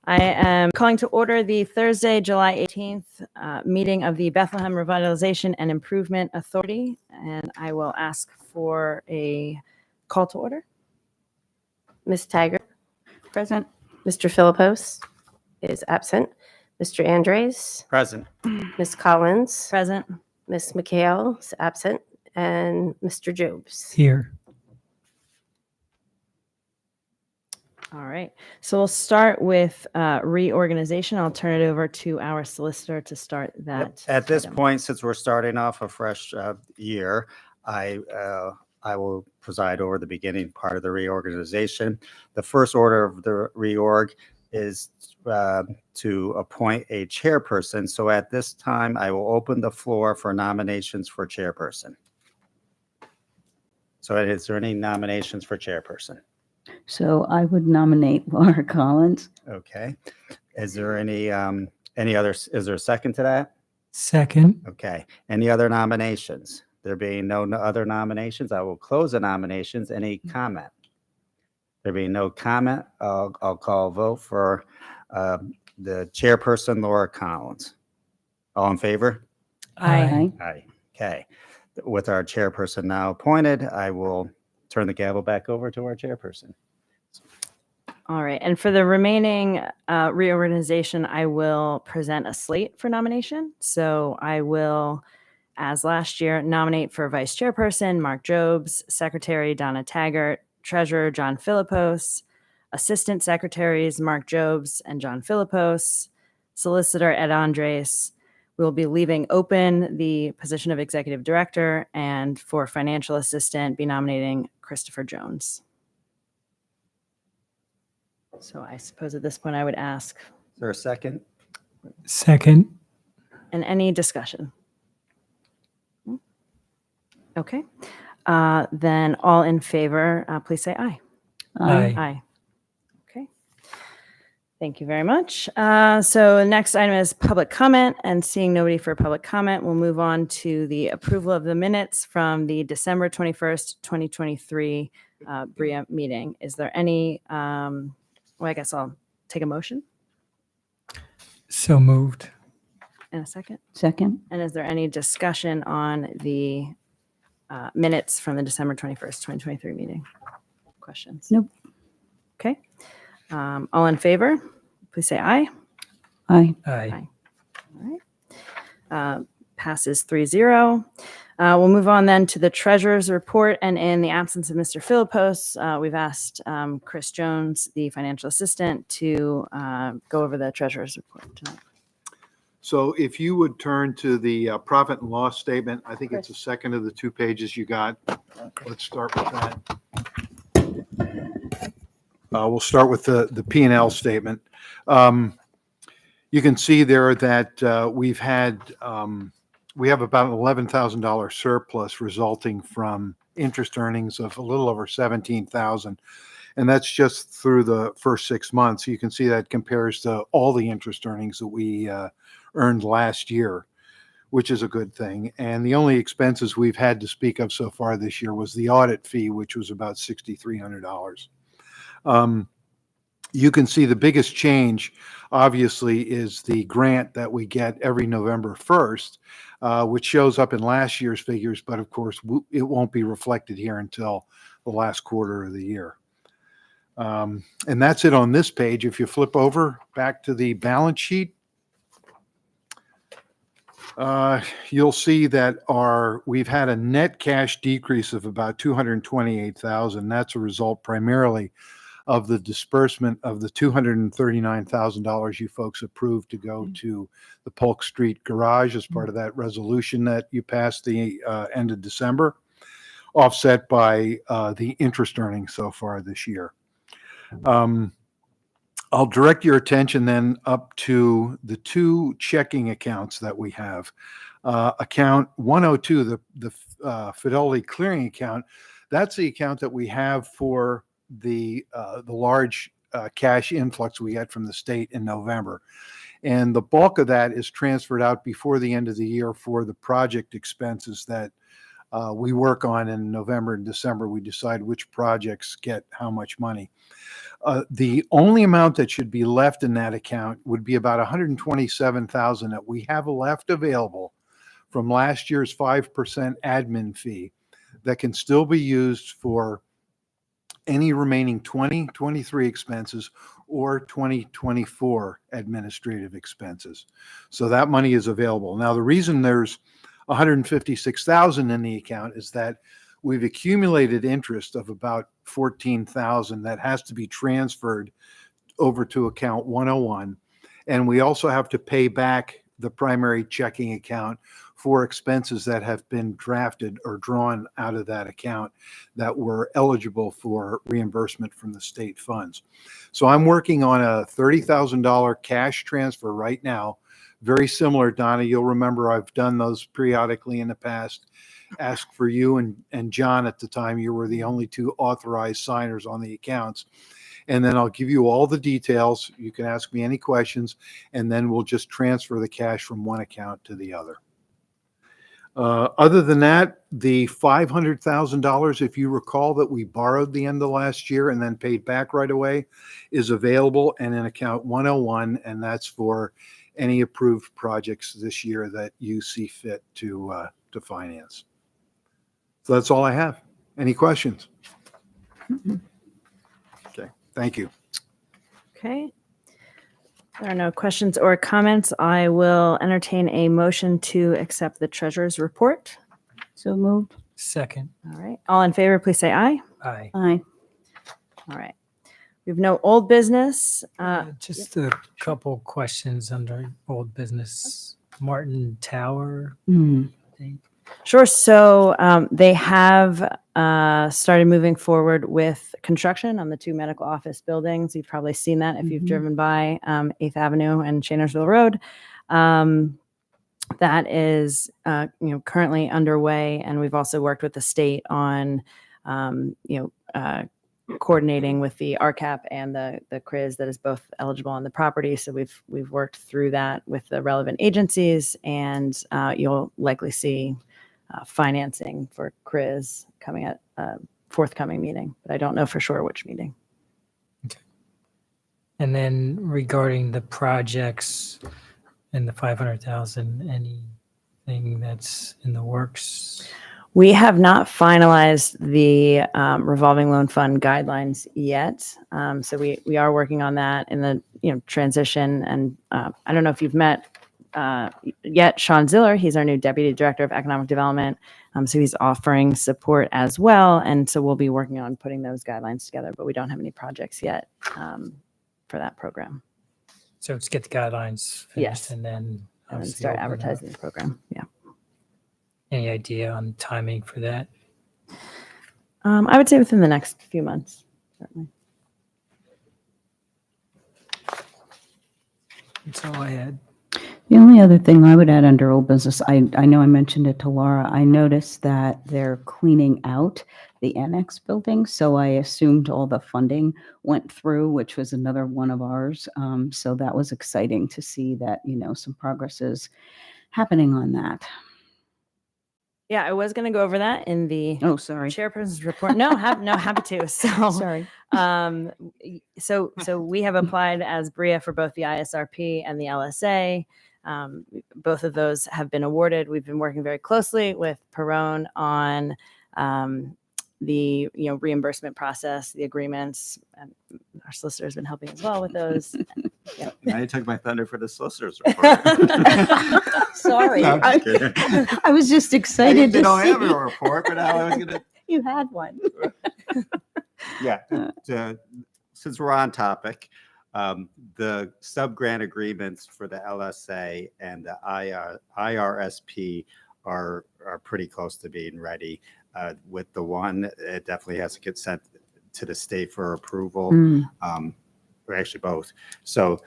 I am calling to order the Thursday, July 18th meeting of the Bethlehem Revitalization and Improvement Authority, and I will ask for a call to order. Ms. Taggart, present. Mr. Philippos is absent. Mr. Andres, Present. Ms. Collins, Present. Ms. McHale is absent, and Mr. Jobs. Here. All right. So we'll start with reorganization. I'll turn it over to our solicitor to start that. At this item. point, since we're starting off a fresh year, I will preside over the beginning part of the reorganization. The first order of the reorg is to appoint a chairperson. So at this time, I will open the floor for nominations for chairperson. So is there any nominations for chairperson? So I would nominate Laura Collins. Okay. Is there any other, is there a second to that? Second. Okay. Any other nominations? There being no other nominations, I will close the nominations. Any comment? There being no comment, I'll call a vote for the chairperson, Laura Collins. All in favor? Aye. Aye. Okay. With our chairperson now appointed, I will turn the gavel back over to our chairperson. All right. And for the remaining reorganization, I will present a slate for nomination. So I will, as last year, nominate for vice chairperson Mark Jobs, secretary Donna Taggart, treasurer John Philippos, assistant secretaries Mark Jobs and John Philippos, solicitor Ed Andres. We will be leaving open the position of executive director, and for financial assistant, be nominating Christopher Jones. So I suppose at this point I would ask, Is there a second? Second. and any discussion? Okay. Then all in favor, please say aye. Aye. Aye. Okay. Thank you very much. So the next item is public comment, and seeing nobody for public comment, we'll move on to the approval of the minutes from the December 21st, 2023 Bria meeting. Is there any, well, I guess I'll take a motion So moved. in a second. Second. And is there any discussion on the minutes from the December 21st, 2023 meeting? Questions? Nope. Okay. All in favor, please say aye. Aye. Aye. All right. Passes 3-0. We'll move on then to the treasurer's report. And in the absence of Mr. Philippos, we've asked Chris Jones, the financial assistant, to go over the treasurer's report tonight. So if you would turn to the profit and loss statement, I think it's the second of the two pages you got. Let's start with that. We'll start with the P&L statement. You can see there that we have about an $11,000 surplus resulting from interest earnings of a little over $17,000. And that's just through the first 6 months. You can see that compares to all the interest earnings that we earned last year, which is a good thing. And the only expenses we've had to speak of so far this year was the audit fee, which was about $6,300. You can see the biggest change, obviously, is the grant that we get every November 1st, which shows up in last year's figures, but of course, it won't be reflected here until the last quarter of the year. And that's it on this page. If you flip over back to the balance sheet, you'll see that we've had a net cash decrease of about $228,000. That's a result primarily of the disbursement of the $239,000 you folks approved to go to the Polk Street garage as part of that resolution that you passed the end of December, offset by the interest earnings so far this year. I'll direct your attention then up to the two checking accounts that we have. Account 102, the Fidelity Clearing account, that's the account that we have for the large cash influx we had from the state in November. And the bulk of that is transferred out before the end of the year for the project expenses that we work on in November and December. We decide which projects get how much money. The only amount that should be left in that account would be about 127,000 that we have left available from last year's 5% admin fee that can still be used for any remaining 2023 expenses or 2024 administrative expenses. So that money is available. Now, the reason there's 156,000 in the account is that we've accumulated interest of about 14,000 that has to be transferred over to account 101. And we also have to pay back the primary checking account for expenses that have been drafted or drawn out of that account that were eligible for reimbursement from the state funds. So I'm working on a $30,000 cash transfer right now. Very similar, Donna. You'll remember I've done those periodically in the past. Ask for you and John at the time. You were the only two authorized signers on the accounts. And then I'll give you all the details. You can ask me any questions, and then we'll just transfer the cash from one account to the other. Other than that, the $500,000, if you recall, that we borrowed the end of last year and then paid back right away, is available and in account 101, and that's for any approved projects this year that you see fit to finance. So that's all I have. Any questions? Okay, thank you. Okay. There are no questions or comments. I will entertain a motion to accept the treasurer's report. So moved. Second. All right. All in favor, please say aye. Aye. Aye. All right. We have no old business. Just a couple questions under old business. Martin Tower, Hmm. I think. Sure. So they have started moving forward with construction on the two medical office buildings. You've probably seen that if you've Mhm. driven by 8th Avenue and Channersville Road. That is currently underway, and we've also worked with the state on coordinating with the RCAP and the CRIZ that is both eligible on the property. So we've worked through that with the relevant agencies, and you'll likely see financing for CRIZ coming at a forthcoming meeting, but I don't know for sure which meeting. And then regarding the projects and the 500,000, anything that's in the works? We have not finalized the revolving loan fund guidelines yet. So we are working on that in the transition. And I don't know if you've met yet Sean Ziller. He's our new Deputy Director of Economic Development. So he's offering support as well. And so we'll be working on putting those guidelines together, but we don't have any projects yet for that program. So let's get the guidelines finished Yes. and then And then obviously start open it up. advertising the program. Yeah. Any idea on timing for that? I would say within the next few months, certainly. That's all I had. The only other thing I would add under old business, I know I mentioned it to Laura. I noticed that they're cleaning out the annex building. So I assumed all the funding went through, which was another one of ours. So that was exciting to see that, some progress is happening on that. Yeah, I was going to go over that in the Oh, sorry. chairperson's report. No, happy to. So, Sorry. so we have applied as Bria for both the ISRP and the LSA. Both of those have been awarded. We've been working very closely with Perrone on the reimbursement process, the agreements. And our solicitor has been helping as well with those. Now you took my thunder for the solicitor's report. Sorry. No, I'm just kidding. I was just excited I to don't see have a report, but now I was gonna. you had one. Yeah. Since we're on topic, the sub-grant agreements for the LSA and the IRSP are pretty close to being ready. With the one, it definitely has to get sent to the state for approval. Or actually both. So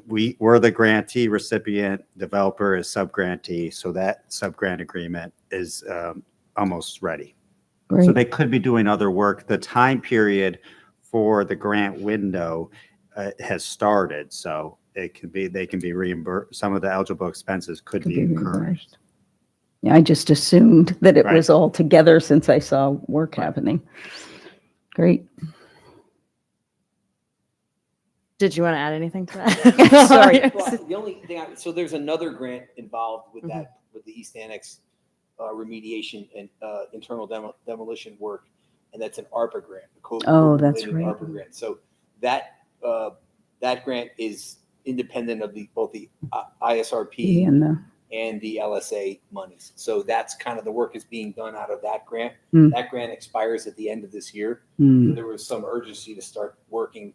we're the grantee recipient, developer is sub-grantee. So that sub-grant agreement is almost ready. Great. So they could be doing other work. The time period for the grant window has started. So they can be reimbursed. Some of the eligible expenses could be incurred. reimbursed. Yeah, I just assumed that it Right. was all together since I saw work happening. Great. Did you want to add anything to that? Sorry. Well, the only thing, so there's another grant involved with Mm-hmm. that, with the East Annex remediation and internal demolition work, and that's an ARPA grant. Oh, that's COVID-related right. ARPA grant. So that grant is independent of both the ISRP And the LSA monies. So that's kind of the work is being done out of that grant. Hmm. That grant expires at the end of this year. Hmm. So there was some urgency to start working.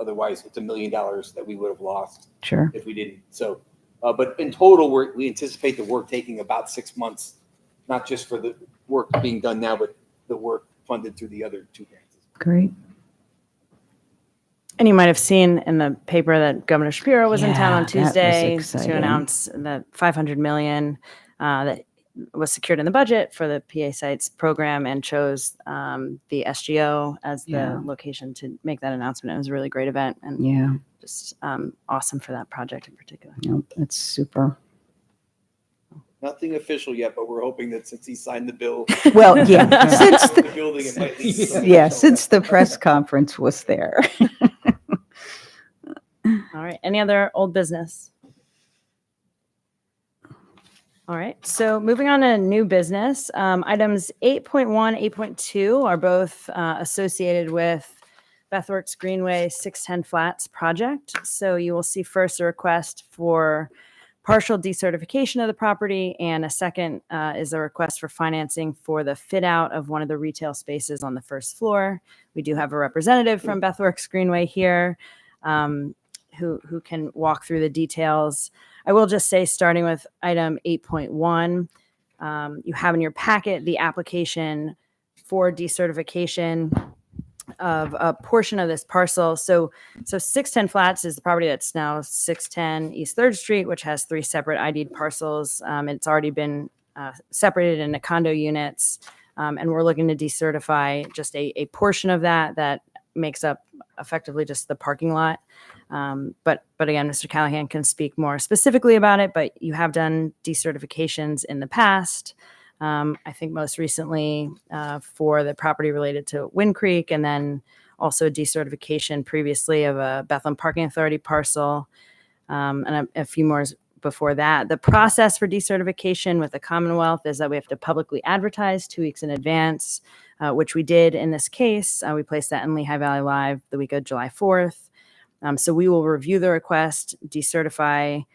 Otherwise, it's $1 million that we would have lost Sure. if we didn't. So, but in total, we anticipate the work taking about 6 months, not just for the work being done now, but the work funded through the other two grants. Great. And you might have seen in the paper that Governor Shapiro was in town Yeah, on that was Tuesday exciting. to announce the $500 million that was secured in the budget for the PA sites program, and chose the SGO as the Yeah. location to make that announcement. It was a really great event, and Yeah. just awesome for that project in particular. Nope, that's super. Nothing official yet, but we're hoping that since he signed the bill, Well, yeah, since the building, it might lead to some yeah, additional- since the press conference was there. All right. Any other old business? All right. So moving on to new business, items 8.1, 8.2 are both associated with Bethworks Greenway 610 Flats project. So you will see first a request for partial decertification of the property, and a second is a request for financing for the fit out of one of the retail spaces on the first floor. We do have a representative from Bethworks Greenway here who can walk through the details. I will just say, starting with item 8.1, you have in your packet the application for decertification of a portion of this parcel. So 610 Flats is the property that's now 610 East 3rd Street, which has 3 separate ID'd parcels. It's already been separated into condo units, and we're looking to decertify just a portion of that makes up effectively just the parking lot. But again, Mr. Callahan can speak more specifically about it, but you have done decertifications in the past. I think most recently for the property related to Wind Creek, and then also decertification previously of a Bethlehem Parking Authority parcel, and a few more before that. The process for decertification with the Commonwealth is that we have to publicly advertise 2 weeks in advance, which we did in this case. We placed that in Lehigh Valley Live the week of July 4th. So we will review the request, decertify.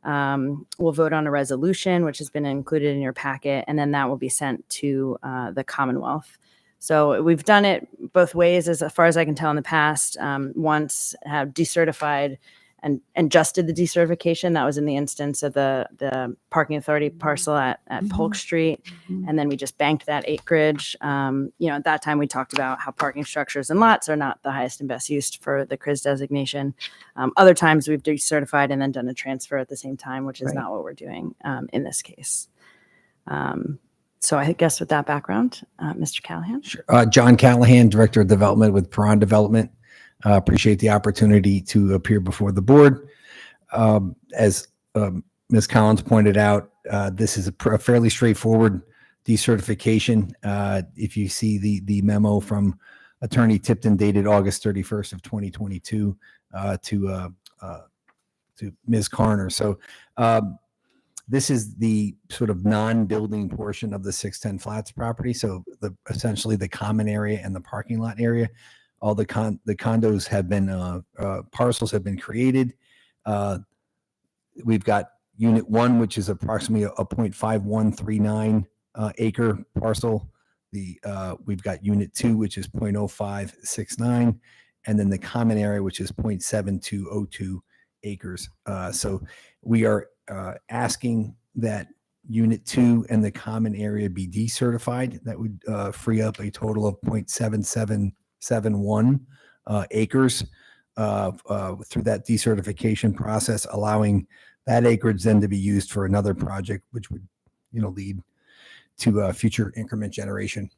We'll vote on a resolution, which has been included in your packet, and then that will be sent to the Commonwealth. So we've done it both ways, as far as I can tell in the past. Once have decertified and just did the decertification. That was in the instance of the parking authority parcel at Polk Street. And then we just banked that acreage. At that time we talked about how parking structures and lots are not the highest and best use for the CRIS designation. Other times we've decertified and then done a transfer at the same time, which is Right. not what we're doing in this case. So I guess with that background, Mr. Callahan. Sure. John Callahan, Director of Development with Peron Development. Appreciate the opportunity to appear before the board. As Ms. Collins pointed out, this is a fairly straightforward decertification. If you see the memo from Attorney Tipton dated August 31st of 2022 to Ms. Carner. So this is the sort of non-building portion of the 610 Flats property. So essentially the common area and the parking lot area. All the condos have been, parcels have been created. We've got Unit 1, which is approximately a 0.5139 acre parcel. We've got Unit 2, which is 0.0569, and then the common area, which is 0.7202 acres. So we are asking that Unit 2 and the common area be decertified. That would free up a total of 0.7771 acres through that decertification process, allowing that acreage then to be used for another project, which would, lead to future increment generation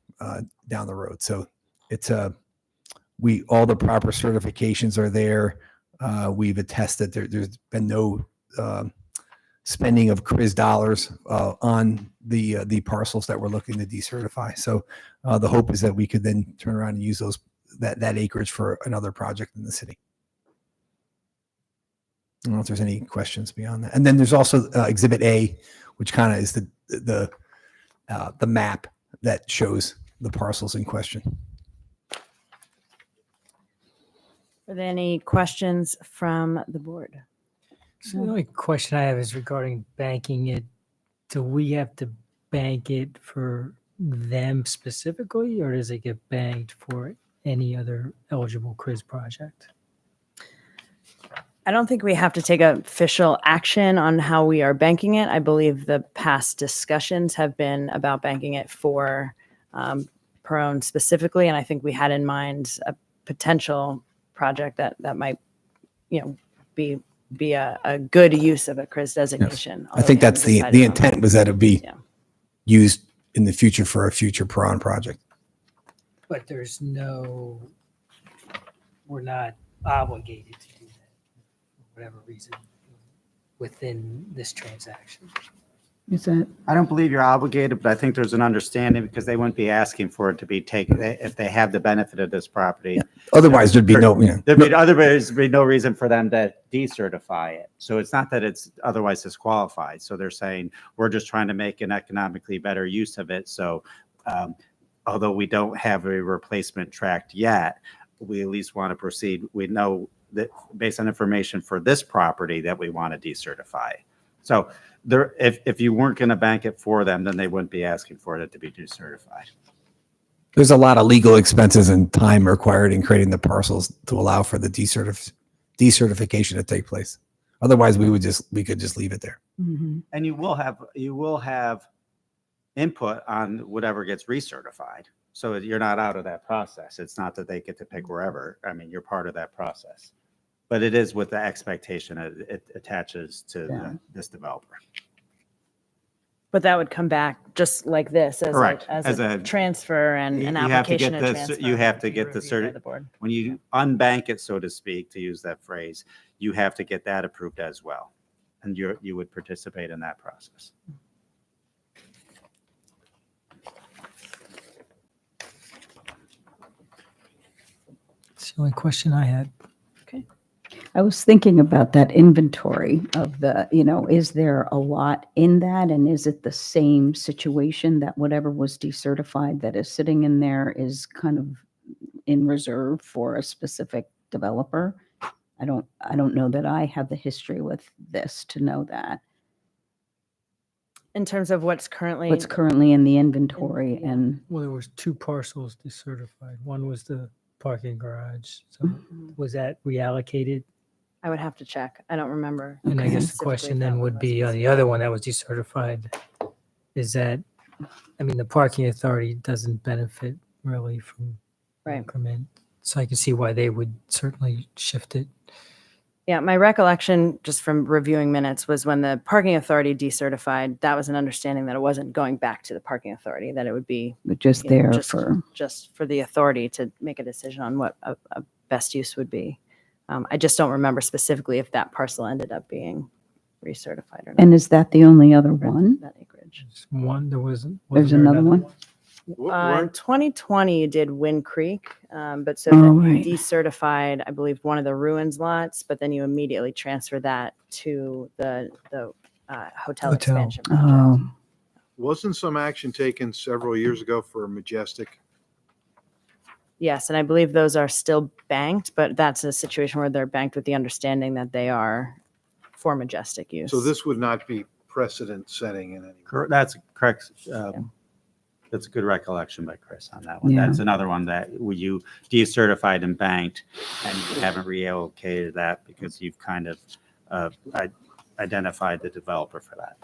down the road. So it's all the proper certifications are there. We've attested there's been no spending of CRIS dollars on the parcels that we're looking to decertify. So the hope is that we could then turn around and use that acreage for another project in the city. I don't know if there's any questions beyond that. And then there's also Exhibit A, which kind of is the map that shows the parcels in question. Are there any questions from the board? So the only question I have is regarding banking it. Do we have to bank it for them specifically, or does it get banked for any other eligible CRIS project? I don't think we have to take official action on how we are banking it. I believe the past discussions have been about banking it for Perone specifically, and I think we had in mind a potential project that might, be a good use of a CRIS designation. I think that's the intent was that it'd be Yeah. used in the future for a future Perone project. But we're not obligated to do that for whatever reason within this transaction. Is that, I don't believe you're obligated, but I think there's an understanding because they wouldn't be asking for it to be taken if they have the benefit of this property. Otherwise, there'd be no, Otherwise, there'd be no reason for them to decertify it. So it's not that it's otherwise disqualified. So they're saying, we're just trying to make an economically better use of it. So although we don't have a replacement tract yet, we at least want to proceed. We know that based on information for this property that we want to decertify. So if you weren't going to bank it for them, then they wouldn't be asking for it to be decertified. there's a lot of legal expenses and time required in creating the parcels to allow for the decertification to take place. Otherwise, we could just leave it there. mm-hmm. And you will have input on whatever gets recertified. So you're not out of that process. It's not that they get to pick wherever. I mean, you're part of that process. But it is with the expectation it attaches to this developer. But that would come back just like this as Correct. as a transfer and an You have to application get and this. transfer. You have to be get the reviewed by the board. when you unbank it, so to speak, to use that phrase, you have to get that approved as well, and you would participate in that process. That's the only question I had. I was thinking about that inventory of the, is there a lot in that? And is it the same situation that whatever was decertified that is sitting in there is kind of in reserve for a specific developer? I don't know that I have the history with this to know that. In terms of what's currently In the inventory yeah. and Well, there was 2 parcels decertified. One was the parking garage. So Mhm. was that reallocated? I would have to check. I don't remember. And I Okay. guess the Specifically question if that then one would was be on the other one that was decertified, is that, the parking authority doesn't benefit really from Right. increment. So I can see why they would certainly shift it. Yeah, my recollection just from reviewing minutes was when the parking authority decertified, that was an understanding that it wasn't going back to the parking authority, that it would be just you know, there just- for, just for the authority to make a decision on what a best use would be. I just don't remember specifically if that parcel ended up being recertified or not. and is that the only other one? That acreage. Just one, wasn't There's there another one? In 2020, you did Wind Creek, but so Oh, then you right. decertified, I believe, one of the ruins lots, but then you immediately transfer that to the hotel Hotel. expansion project. Oh, Wasn't some action taken several years ago for Majestic? Yes, and I believe those are still banked, but that's a situation where they're banked with the understanding that they are for majestic use. So this would not be precedent setting in any way. That's correct. That's a good recollection by Chris on that one. Yeah. That's another one that you decertified and banked, and you haven't reallocated that because you've kind of identified the developer for that.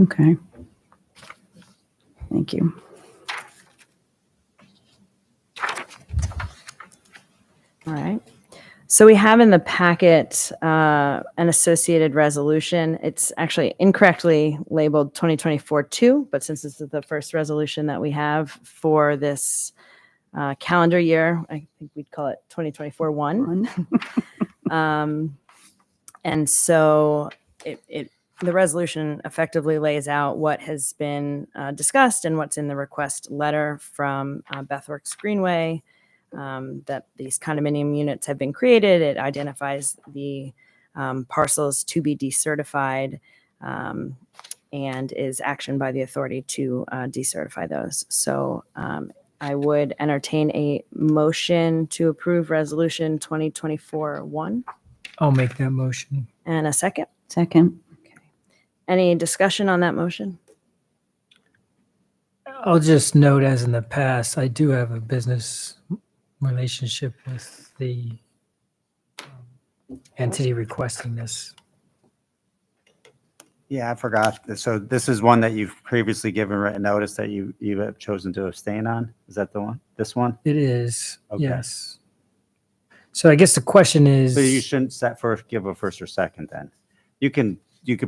okay. Thank you. All right. So we have in the packet an associated resolution. It's actually incorrectly labeled 2024-2, but since this is the first resolution that we have for this calendar year, I think we'd call it 2024-1. One. And so the resolution effectively lays out what has been discussed and what's in the request letter from Bethworks Greenway, that these condominium units have been created. It identifies the parcels to be decertified, and is actioned by the authority to decertify those. So I would entertain a motion to approve resolution 2024-1 I'll make that motion. and a second. Second. Any discussion on that motion? I'll just note, as in the past, I do have a business relationship with the entity requesting this. Yeah, I forgot. So this is one that you've previously given written notice that you have chosen to abstain on? Is that the one? This one? It is, Okay. yes. So I guess the question is, So you shouldn't give a first or second then. You can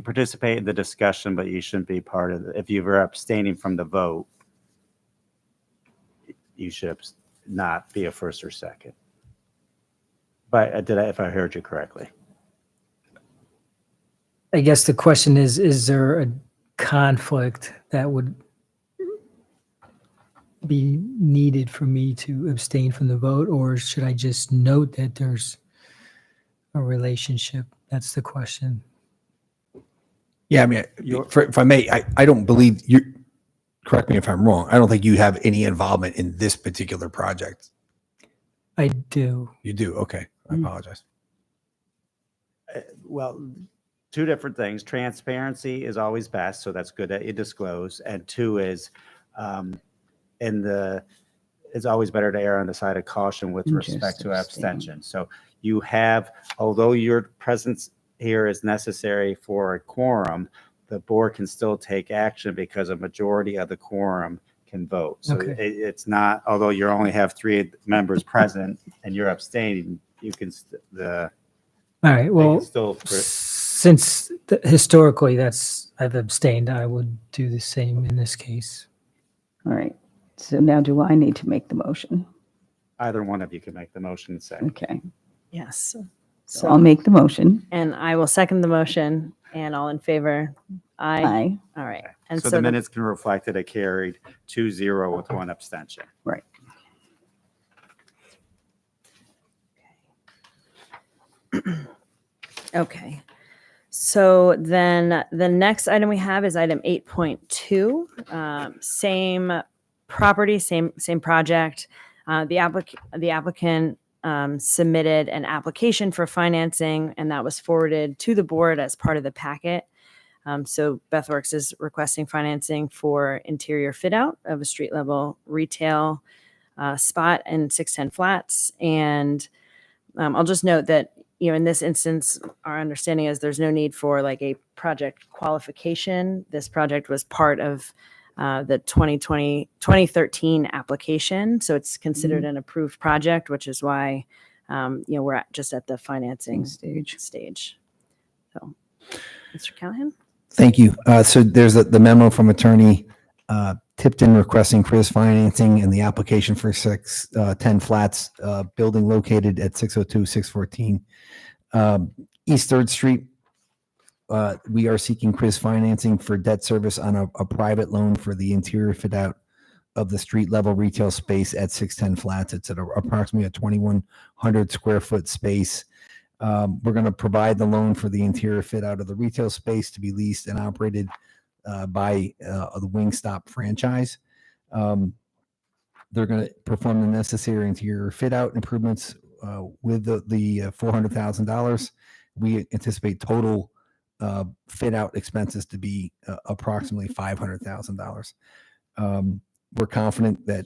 participate in the discussion, but you shouldn't be part of it. If you were abstaining from the vote, you should not be a first or second. But if I heard you correctly? I guess the question is there a conflict that would be needed for me to abstain from the vote, or should I just note that there's a relationship? That's the question. Yeah, I mean, if I may, I don't believe you. Correct me if I'm wrong. I don't think you have any involvement in this particular project. I do. You do. Okay, I apologize. Well, two different things. Transparency is always best, so that's good that you disclose. And two is, it's always better to err on the side of caution with respect to abstention. So you have, although your presence here is necessary for a quorum, the board can still take action because a majority of the quorum can vote. So Okay. it's not, although you only have 3 members present and you're abstaining, you can All right. Well, since historically I've abstained, I would do the same in this case. All right. So now do I need to make the motion? either one of you can make the motion and say. Okay. Yes. So I'll make the motion. And I will second the motion, and all in favor? Aye. Aye. All right. And So the minutes can reflect that it carried 2-0 with 1 abstention. Right. Okay. So then the next item we have is item 8.2. Same property, same project. The applicant submitted an application for financing, and that was forwarded to the board as part of the packet. So Bethworks is requesting financing for interior fit out of a street level retail spot in 610 Flats. And I'll just note that, in this instance, our understanding is there's no need for like a project qualification. This project was part of the 2013 application. So it's considered an approved project, which is why, we're just at the financing stage. So, Mr. Callahan? Thank you. So there's the memo from attorney Tipton requesting Chris financing and the application for 610 Flats building located at 602, 614 East 3rd Street. We are seeking Chris financing for debt service on a private loan for the interior fit out of the street level retail space at 610 Flats. It's at approximately a 2,100 square foot space. We're going to provide the loan for the interior fit out of the retail space to be leased and operated by the Wingstop franchise. They're going to perform the necessary interior fit out improvements with the $400,000. We anticipate total fit out expenses to be approximately $500,000. We're confident that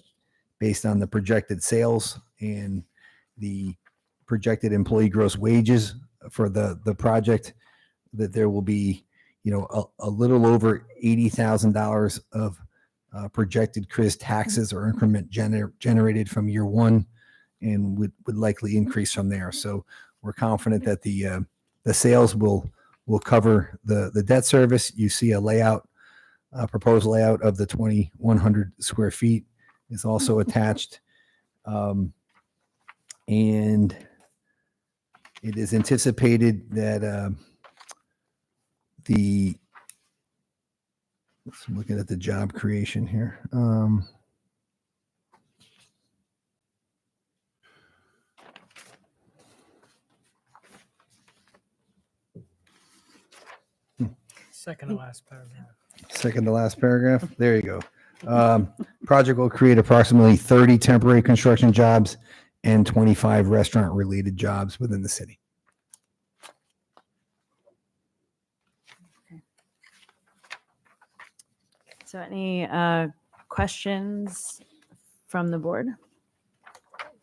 based on the projected sales and the projected employee gross wages for the project, that there will be, a little over $80,000 of projected CRIS taxes or increment generated from year one, and would likely increase from there. So we're confident that the sales will cover the debt service. You see a layout, proposed layout of the 2,100 square feet is also attached. And it is anticipated that the, I'm looking at the job creation here. Second to last paragraph. Second to last paragraph. There you go. Project will create approximately 30 temporary construction jobs and 25 restaurant related jobs within the city. So any questions from the board?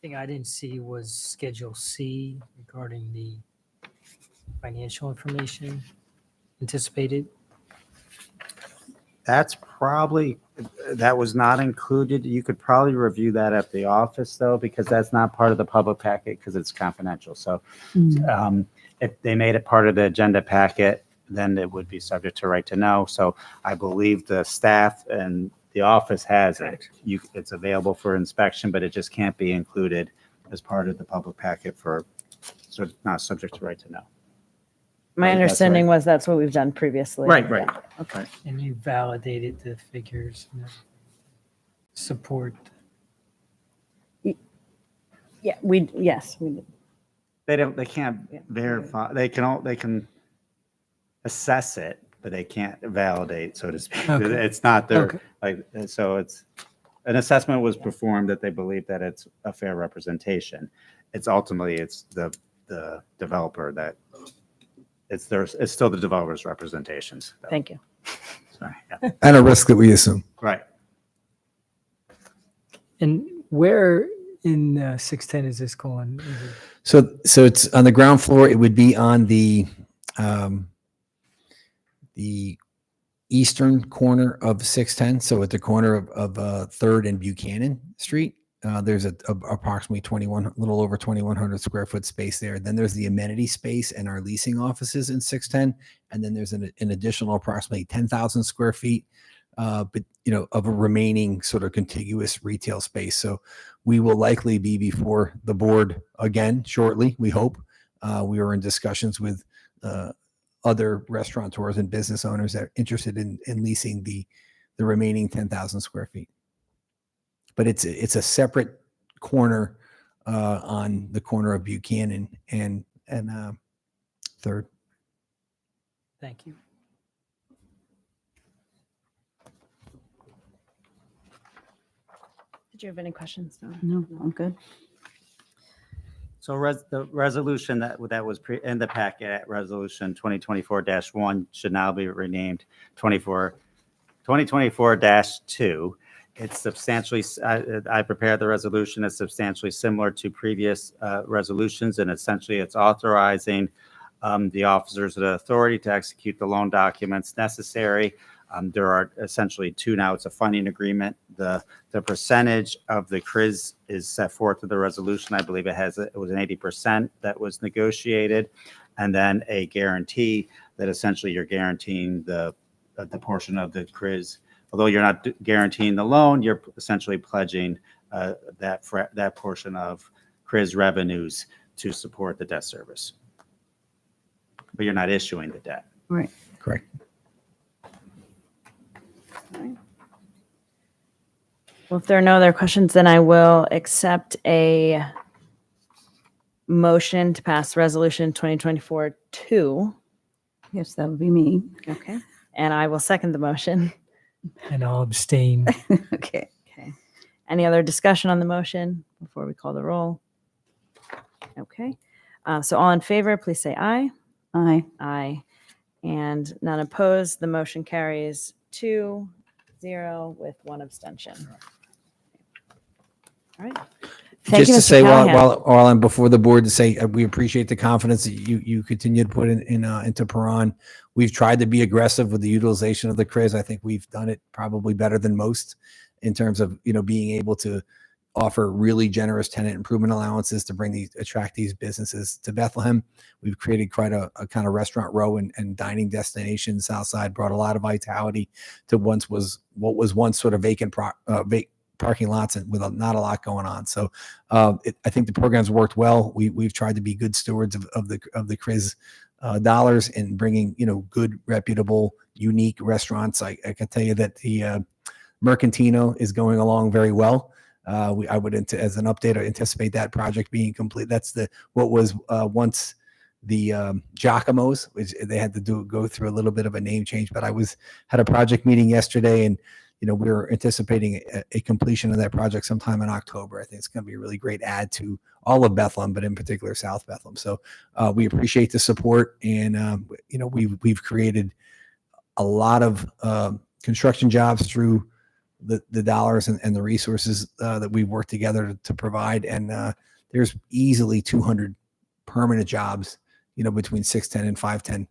Thing I didn't see was Schedule C regarding the financial information anticipated. That's probably, that was not included. You could probably review that at the office though, because that's not part of the public packet because it's confidential. So if they made it part of the agenda packet, then it would be subject to right to know. So I believe the staff and the office has it. It's available for inspection, but it just can't be included as part of the public packet for, so it's not subject to right to know. My Right, that's understanding right. was that's what we've done previously. Right. Yeah. Okay. And you validated the figures and the support. Yeah, yes, we did. They can't Yeah. verify, they can assess it, but they can't validate, so to speak. Okay. It's not their, Okay. like, so it's, an assessment was performed that they believe that it's a fair representation. It's ultimately, it's the developer that, it's still the developer's representations. Thank you. Sorry. Yeah. And a risk that we assume. Right. And where in 610 is this going? Is it- So it's on the ground floor. It would be on the eastern corner of 610. So at the corner of 3rd and Buchanan Street, there's approximately a little over 2,100 square foot space there. Then there's the amenity space and our leasing offices in 610. And then there's an additional approximately 10,000 square feet, but of a remaining sort of contiguous retail space. So we will likely be before the board again shortly, we hope. We are in discussions with other restaurateurs and business owners that are interested in leasing the remaining 10,000 square feet. But it's a separate corner on the corner of Buchanan and 3rd. Thank you. Did you have any questions? No, I'm good. So the resolution that was in the packet, resolution 2024-1 should now be renamed 2024-2. It's substantially, I prepared the resolution. It's substantially similar to previous resolutions, and essentially it's authorizing the officers of the authority to execute the loan documents necessary. There are essentially two now. It's a funding agreement. The percentage of the CRIZ is set forth in the resolution. I believe it was an 80% that was negotiated, and then a guarantee that essentially you're guaranteeing the portion of the CRIZ. Although you're not guaranteeing the loan, you're essentially pledging that portion of CRIZ revenues to support the debt service. But you're not issuing the debt. Right. Correct. Well, if there are no other questions, then I will accept a motion to pass resolution 2024-2. Yes, that would be me. Okay. And I will second the motion. And I'll abstain. Okay. Okay. Any other discussion on the motion before we call the roll? Okay. So all in favor, please say aye. Aye. Aye. And none opposed. The motion carries 2-0 with 1 abstention. All right. Thank Just you, to Mr. say, Callahan. while I'm before the board, to say we appreciate the confidence that you continue to put into Perron. We've tried to be aggressive with the utilization of the CRIZ. I think we've done it probably better than most in terms of being able to offer really generous tenant improvement allowances to attract these businesses to Bethlehem. We've created quite a kind of restaurant row and dining destination. Southside brought a lot of vitality to what was once sort of vacant parking lots and with not a lot going on. So I think the program's worked well. We've tried to be good stewards of the CRIZ dollars in bringing, good, reputable, unique restaurants. I can tell you that the Mercantino is going along very well. I would, as an update, I anticipate that project being complete. That's what was once the Giacomo's, which they had to go through a little bit of a name change. But had a project meeting yesterday, and we were anticipating a completion of that project sometime in October. I think it's going to be a really great add to all of Bethlehem, but in particular South Bethlehem. So we appreciate the support, and we've created a lot of construction jobs through the dollars and the resources that we've worked together to provide. And there's easily 200 permanent jobs, between 610 and 510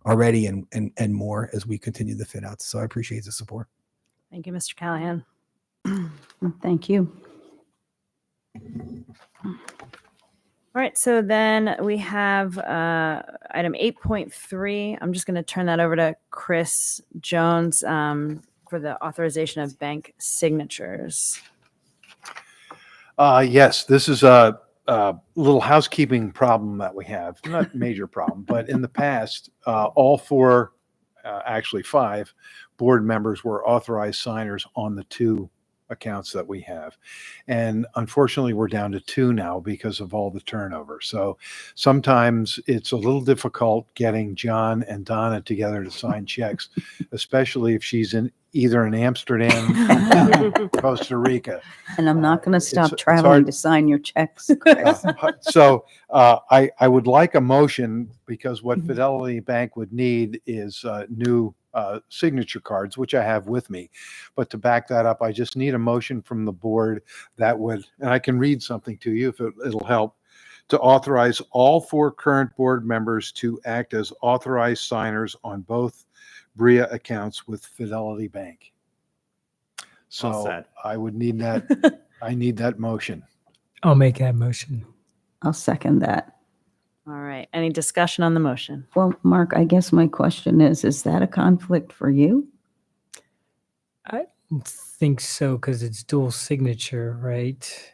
already, and more as we continue to fit out. So I appreciate the support. Thank you, Mr. Callahan. Thank you. All right, so then we have item 8.3. I'm just going to turn that over to Chris Jones for the authorization of bank signatures. Yes, this is a little housekeeping problem that we have. Not major problem, but in the past, all four, actually 5 board members were authorized signers on the 2 accounts that we have. And unfortunately, we're down to 2 now because of all the turnover. So sometimes it's a little difficult getting John and Donna together to sign checks, especially if she's either in Amsterdam or Costa Rica. And I'm not going to It's stop hard. traveling to sign your checks, Chris. So I would like a motion, because what Fidelity Bank would need is new signature cards, which I have with me. But to back that up, I just need a motion from the board that would, and I can read something to you if it'll help, to authorize all 4 current board members to act as authorized signers on both Bria accounts with Fidelity Bank. Well So said. I would need that. I need that motion. I'll make that motion. I'll second that. All right, any discussion on the motion? Well, Mark, I guess my question is that a conflict for you? I don't think so, because it's dual signature, right?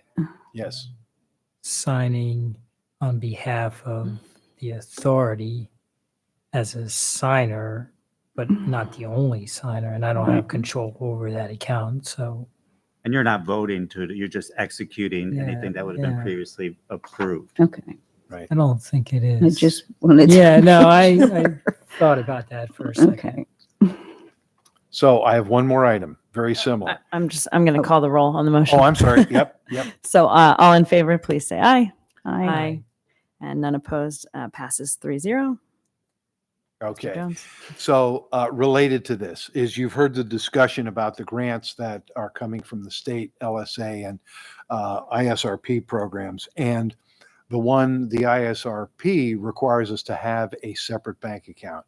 Yes. Signing on behalf of the authority as a signer, but not the only signer, and I don't have control over that account. So And you're not voting you're just executing anything that would have been yeah. previously approved. Okay. Right. I don't think it I is. just wanted to. Yeah, no, I thought about that for a second. Okay. So I have one more item, very similar. I'm going to call the roll on the motion. Oh, I'm sorry. Yep. So all in favor, please say aye. Aye. And none opposed, passes 3-0. Mr. Okay. Jones. So related to this is you've heard the discussion about the grants that are coming from the state LSA and ISRP programs. And the ISRP requires us to have a separate bank account.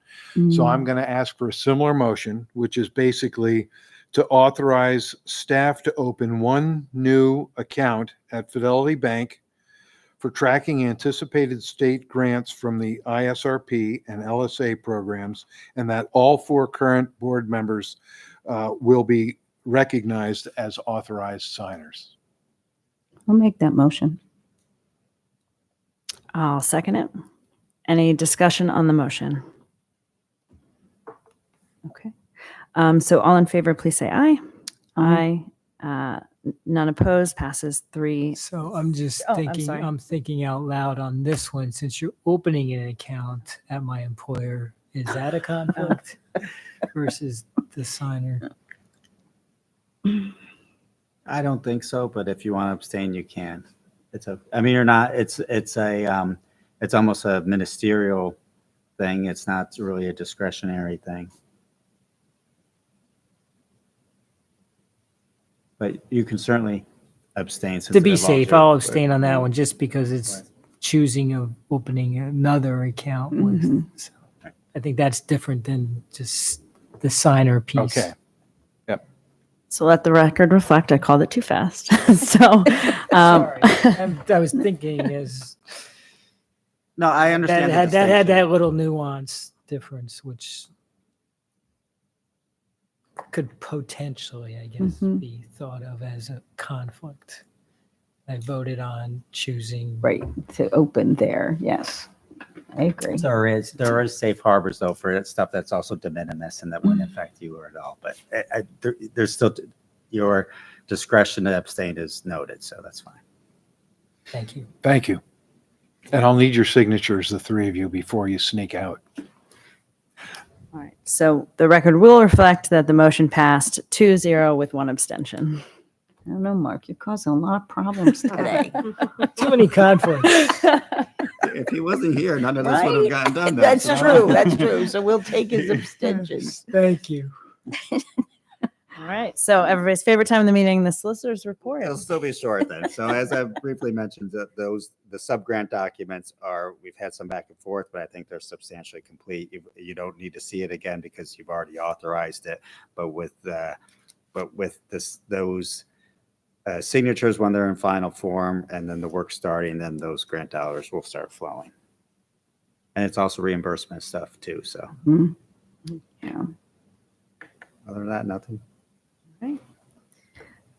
So I'm going to ask for a similar motion, which is basically to authorize staff to open one new account at Fidelity Bank for tracking anticipated state grants from the ISRP and LSA programs, and that all 4 current board members will be recognized as authorized signers. I'll make that motion. I'll second it. Any discussion on the motion? Okay. So all in favor, please say aye. Aye. None opposed, passes 3. So I'm just Oh, I'm thinking, sorry. I'm thinking out loud on this one. Since you're opening an account at my employer, is that a conflict versus the signer? I don't think so, but if you want to abstain, you can. You're not, it's almost a ministerial thing. It's not really a discretionary thing. But you can certainly abstain. since To it be involves safe, your- I'll abstain on that one just because it's Right. choosing of opening another account with. Mhm. So I think that's different than just the signer piece. Okay. So let the record reflect, I called it too fast. So, Sorry, I was thinking is No, I that understand. had the that had distinction. that little nuance difference, which could potentially, I guess, Mhm. be thought of as a conflict. I voted on choosing Right, to open there, yes. I agree. There is safe harbors though for that stuff that's also de minimis and that wouldn't affect you or at all. But there's still your discretion to abstain is noted, so that's fine. Thank you. Thank you. And I'll need your signatures, the three of you, before you sneak out. All right. So the record will reflect that the motion passed 2-0 with one abstention. I don't know, Mark, you're causing a lot of problems today. Too many conflicts. If he wasn't here, none of this would Right? have gotten done. That's true, that's true. So we'll take his abstentions. Thank you. All right. So everybody's favorite time of the meeting, the solicitor's report. It'll still be short then. So as I briefly mentioned, the sub-grant documents we've had some back and forth, but I think they're substantially complete. You don't need to see it again because you've already authorized it. But with those signatures when they're in final form and then the work starting, then those grant dollars will start flowing. And it's also reimbursement stuff too. So Yeah. other than that, nothing.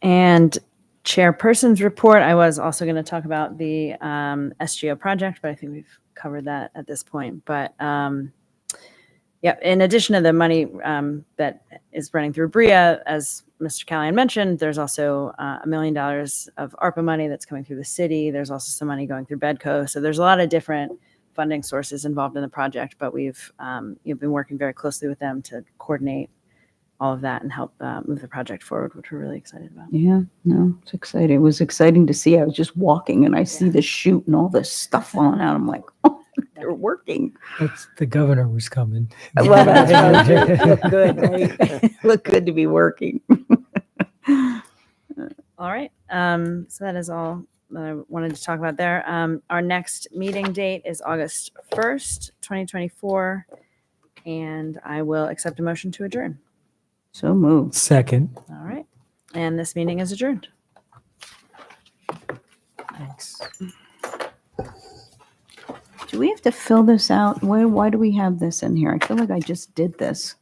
And chairperson's report, I was also going to talk about the SGO project, but I think we've covered that at this point. But yeah, in addition to the money that is running through Bria, as Mr. Callahan mentioned, there's also $1 million of ARPA money that's coming through the city. There's also some money going through Bedco. So there's a lot of different funding sources involved in the project, but we've been working very closely with them to coordinate all of that and help move the project forward, which we're really excited about. Yeah, no, it's exciting. It was exciting to see. I was just walking and I see the chute and all this stuff falling out. I'm like, oh, they're working. That's the governor was coming. Well, that's right. Look good, right? Look good to be working. All right. So that is all that I wanted to talk about there. Our next meeting date is August 1st, 2024. And I will accept a motion to adjourn. So moved. Second. All right. And this meeting is adjourned. Thanks. Do we have to fill this out? Why do we have this in here? I feel like I just did this.